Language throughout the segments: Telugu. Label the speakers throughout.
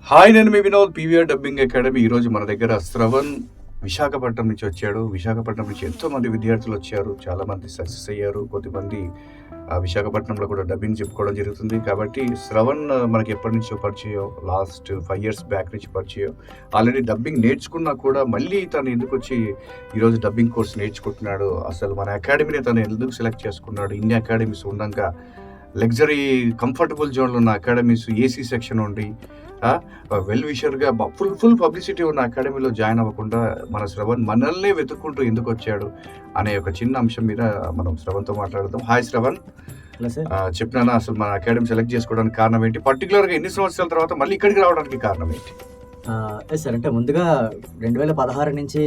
Speaker 1: హాయ్, నేను మీ వినోద్, పీవీఆర్ డబ్బింగ్ అకాడమీ. ఈరోజు మన దగ్గర శ్రవణ్ విశాఖపట్నం నుంచి వచ్చాడు. విశాఖపట్నం నుంచి ఎంతోమంది విద్యార్థులు వచ్చారు. చాలామంది సక్సెస్ అయ్యారు. కొద్దిమంది విశాఖపట్నంలో కూడా డబ్బింగ్ చెప్పుకోవడం జరుగుతుంది. కాబట్టి శ్రవణ్ మనకి ఎప్పటి నుంచో పరిచయం, లాస్ట్ 5 years బ్యాక్ నుంచి పరిచయం. ఆల్రెడీ డబ్బింగ్ నేర్చుకున్నా కూడా మళ్ళీ తను ఎందుకు వచ్చి ఈరోజు డబ్బింగ్ కోర్స్ నేర్చుకుంటున్నాడు, అసలు మన అకాడమీని తను ఎందుకు సెలెక్ట్ చేసుకున్నాడు, ఇన్ని అకాడమీస్ ఉండగా లగ్జరీ కంఫర్టబుల్ జోన్లో ఉన్న అకాడమీస్, ఏసీ సెక్షన్ ఉండి వెల్ విషర్గా ఫుల్ పబ్లిసిటీ ఉన్న అకాడమీలో జాయిన్ అవ్వకుండా మన శ్రవణ్ మనల్నే వెతుక్కుంటూ ఎందుకు వచ్చాడు అనే ఒక చిన్న అంశం మీద మనం శ్రవణ్తో మాట్లాడదాం. హాయ్ శ్రవణ్, చెప్పినా అసలు మన అకాడమీ సెలెక్ట్ చేసుకోవడానికి కారణం ఏంటి, పర్టికులర్గా ఎన్ని సంవత్సరాల తర్వాత మళ్ళీ ఇక్కడికి రావడానికి కారణం ఏంటి?
Speaker 2: సార్, అంటే ముందుగా 2016 నుంచి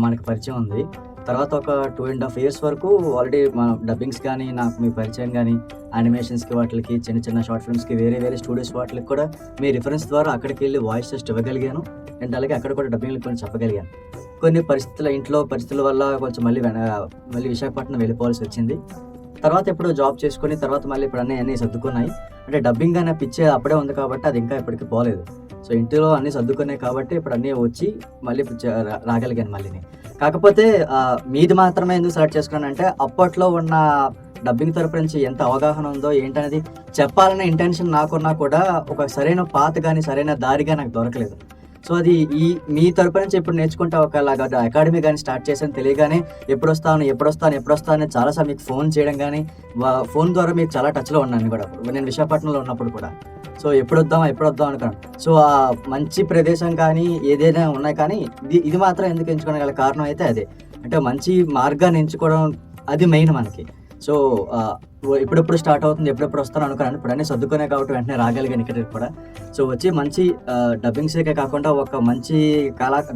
Speaker 2: మనకి పరిచయం ఉంది. తర్వాత ఒక 2.5 years వరకు ఆల్రెడీ మన డబ్బింగ్స్ కానీ, నాకు మీ పరిచయం కానీ, యానిమేషన్స్కి, వాటికి చిన్న చిన్న షార్ట్ ఫిల్మ్స్కి, వేరే స్టూడియోస్ వాటికి కూడా మీ రిఫరెన్స్ ద్వారా అక్కడికి వెళ్ళి వాయిస్ టెస్ట్ ఇవ్వగలిగాను. అండ్ అలాగే అక్కడ కూడా డబ్బింగ్లు కొంచెం చెప్పగలిగాను. కొన్ని ఇంట్లో పరిస్థితుల వల్ల కొంచెం మళ్ళీ విశాఖపట్నం వెళ్ళిపోవాల్సి వచ్చింది. తర్వాత ఎప్పుడో జాబ్ చేసుకుని తర్వాత మళ్ళీ ఇప్పుడు అన్నీ సర్దుకున్నాయి. అంటే డబ్బింగ్ అనే పిచ్చే అప్పుడే ఉంది కాబట్టి అది ఇంకా ఇప్పటికీ పోలేదు. సో ఇంటిలో అన్నీ సర్దుకున్నాయి కాబట్టి ఇప్పుడు అన్నీ వచ్చి మళ్ళీ రాగలిగాను మళ్ళీని. కాకపోతే మీది మాత్రమే ఎందుకు సెలెక్ట్ చేసుకున్నానంటే అప్పట్లో ఉన్న డబ్బింగ్ తరపు నుంచి ఎంత అవగాహన ఉందో ఏంటనేది చెప్పాలనే ఇంటెన్షన్ నాకున్నా కూడా ఒక సరైన పాత కానీ సరైన దారిగా నాకు దొరకలేదు. సో అది మీ తరపు నుంచి ఇప్పుడు నేర్చుకుంటే ఒకలాగా అకాడమీ కానీ స్టార్ట్ చేసాను తెలియగానే ఎప్పుడు వస్తాను చాలాసార్లు మీకు ఫోన్ చేయడం కానీ, ఫోన్ ద్వారా మీకు చాలా టచ్లో ఉన్నాను కూడా నేను విశాఖపట్నంలో ఉన్నప్పుడు కూడా. సో ఎప్పుడు వద్దాం అనుకున్నాను. సో ఆ మంచి ప్రదేశం కానీ ఏదైనా ఉన్నాయి కానీ ఇది మాత్రం ఎందుకు ఎంచుకోవడం గల కారణం అయితే అదే. అంటే మంచి మార్గాన్ని ఎంచుకోవడం అది మెయిన్ మనకి. సో ఎప్పుడెప్పుడు స్టార్ట్ అవుతుంది, ఎప్పుడెప్పుడు వస్తాను అనుకున్నాను. ఇప్పుడు అన్నీ సర్దుకునే కాబట్టి వెంటనే రాగలిగాను ఇక్కడికి కూడా. సో వచ్చి మంచి డబ్బింగ్స్కే కాకుండా ఒక మంచి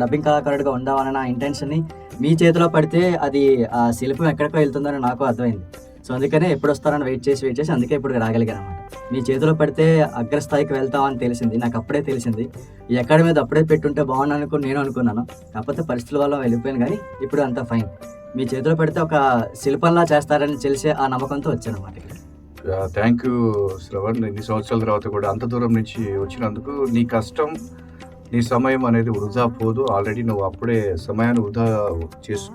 Speaker 2: డబ్బింగ్ కళాకారుడిగా ఉందామని నా ఇంటెన్షన్ని మీ చేతిలో పడితే అది ఆ శిల్పం ఎక్కడికో వెళ్తుందని నాకు అర్థమైంది. సో అందుకనే ఎప్పుడు వస్తారని వెయిట్ చేసి అందుకే ఇప్పుడు రాగలిగాను అనమాట. మీ చేతిలో పడితే అగ్రస్థాయికి వెళ్తామని తెలిసింది, నాకు అప్పుడే తెలిసింది. ఈ అకాడమీ మీద అప్పుడే పెట్టుంటే బాగుండు నేను అనుకున్నాను. కాకపోతే పరిస్థితుల వల్ల వెళ్ళిపోయాను, కానీ ఇప్పుడు అంతా ఫైన్. మీ చేతిలో పెడితే ఒక శిల్పంలా చేస్తారని తెలిసే ఆ నమ్మకంతో వచ్చాను అనమాట.
Speaker 1: థ్యాంక్ యూ శ్రవణ్, ఇన్ని సంవత్సరాల తర్వాత కూడా అంత దూరం నుంచి వచ్చినందుకు. నీ కష్టం, నీ సమయం అనేది వృధా పోదు. ఆల్రెడీ నువ్వు అప్పుడే సమయాన్ని వృధా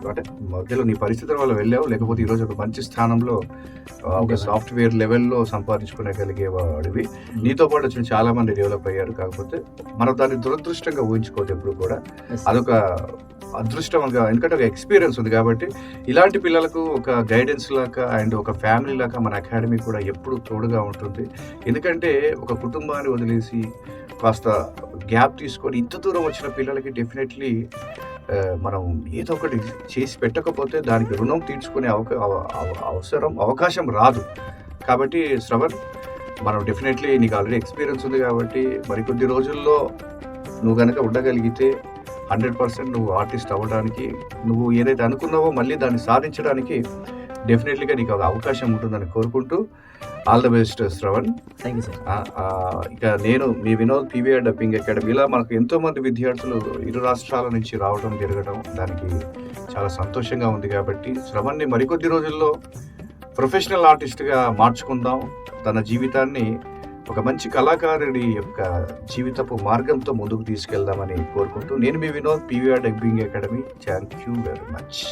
Speaker 1: అంటే మధ్యలో నీ పరిస్థితుల వల్ల వెళ్ళావు, లేకపోతే ఈరోజు ఒక మంచి స్థానంలో ఒక సాఫ్ట్వేర్ లెవెల్లో సంపాదించుకునేగలిగేవాడివి. నీతో పాటు వచ్చిన చాలా మంది డెవలప్ అయ్యారు. కాకపోతే మనం దాన్ని దురదృష్టంగా ఊహించుకోవద్దు ఎప్పుడు కూడా. అదొక అదృష్టంగా, ఎందుకంటే ఒక ఎక్స్పీరియన్స్ ఉంది కాబట్టి. ఇలాంటి పిల్లలకు ఒక గైడెన్స్ లాగా అండ్ ఒక ఫ్యామిలీ లాగా మన అకాడమీ కూడా ఎప్పుడు తోడుగా ఉంటుంది. ఎందుకంటే ఒక కుటుంబాన్ని వదిలేసి కాస్త గ్యాప్ తీసుకొని ఇంత దూరం వచ్చిన పిల్లలకి డెఫినెట్లీ మనం ఏదో ఒకటి చేసి పెట్టకపోతే దానికి రుణం తీర్చుకునే అవకాశం రాదు. కాబట్టి శ్రవణ్, మనం డెఫినెట్లీ నీకు ఆల్రెడీ ఎక్స్పీరియన్స్ ఉంది కాబట్టి మరికొద్ది రోజుల్లో నువ్వు కనుక ఉండగలిగితే 100% నువ్వు ఆర్టిస్ట్ అవ్వడానికి, నువ్వు ఏదైతే అనుకున్నావో మళ్ళీ దాన్ని సాధించడానికి డెఫినెట్లీగా నీకు ఒక అవకాశం ఉంటుందని కోరుకుంటూ all the best Shravan.
Speaker 2: Thank you sir.
Speaker 1: ఇక నేను మీ వినోద్, పీవీఆర్ డబ్బింగ్ అకాడమీ. ఇలా మనకు ఎంతోమంది విద్యార్థులు ఇరు రాష్ట్రాల నుంచి జరగడం దానికి చాలా సంతోషంగా ఉంది. కాబట్టి శ్రవణ్ని మరికొద్ది రోజుల్లో ప్రొఫెషనల్ ఆర్టిస్ట్గా మార్చుకుందాం. తన జీవితాన్ని ఒక మంచి కళాకారుడి యొక్క జీవితపు మార్గంతో ముందుకు తీసుకెళ్దామని కోరుకుంటూ నేను మీ Vinod, PVR dubbing academy. Thank you very much.